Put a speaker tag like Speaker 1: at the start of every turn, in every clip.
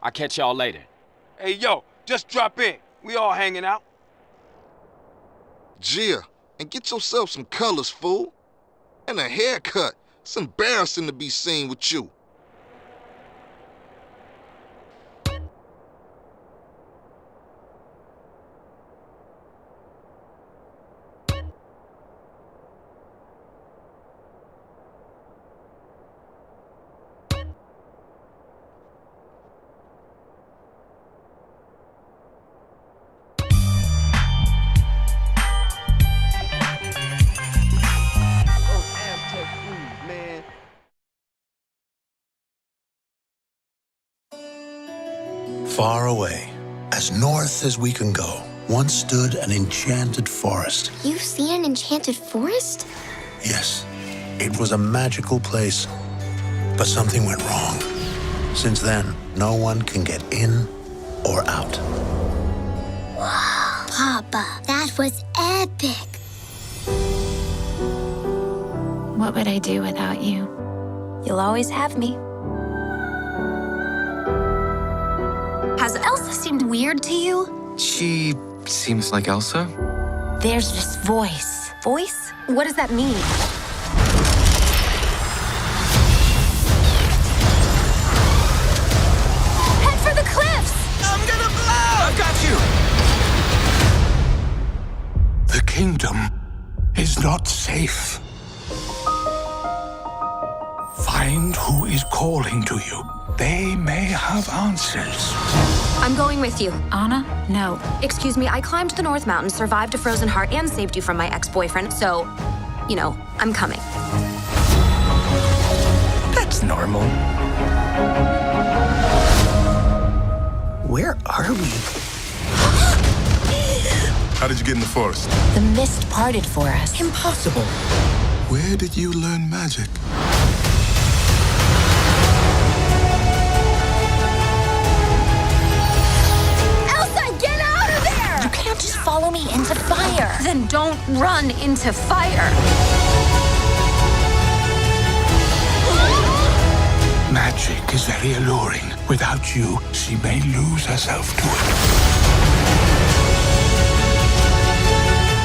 Speaker 1: I'll catch y'all later.
Speaker 2: Hey, yo, just drop in. We all hanging out.
Speaker 3: Gia, and get yourself some colors, fool. And a haircut. It's embarrassing to be seen with you.
Speaker 4: Far away, as north as we can go, once stood an enchanted forest.
Speaker 5: You've seen an enchanted forest?
Speaker 4: Yes, it was a magical place, but something went wrong. Since then, no one can get in or out.
Speaker 5: Wow, Papa, that was epic.
Speaker 6: What would I do without you? You'll always have me.
Speaker 7: Has Elsa seemed weird to you?
Speaker 8: She seems like Elsa.
Speaker 7: There's this voice. Voice? What does that mean? Head for the cliffs!
Speaker 8: I'm gonna blow! I got you!
Speaker 4: The kingdom is not safe. Find who is calling to you. They may have answers.
Speaker 7: I'm going with you.
Speaker 6: Anna? No.
Speaker 7: Excuse me, I climbed the North Mountain, survived a frozen heart, and saved you from my ex-boyfriend, so, you know, I'm coming.
Speaker 8: That's normal. Where are we?
Speaker 9: How did you get in the forest?
Speaker 7: The mist parted for us.
Speaker 8: Impossible.
Speaker 9: Where did you learn magic?
Speaker 7: Just follow me into fire. Then don't run into fire.
Speaker 4: Magic is very alluring. Without you, she may lose herself to it.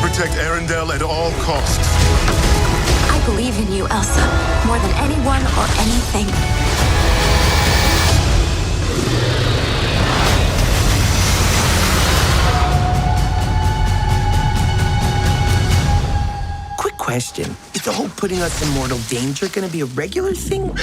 Speaker 9: Protect Arendelle at all costs.
Speaker 7: I believe in you, Elsa, more than anyone or anything.
Speaker 8: Question. Is the whole putting us in mortal danger gonna be a regular thing?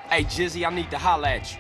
Speaker 1: Hey, Jizzy, I need to holler at you.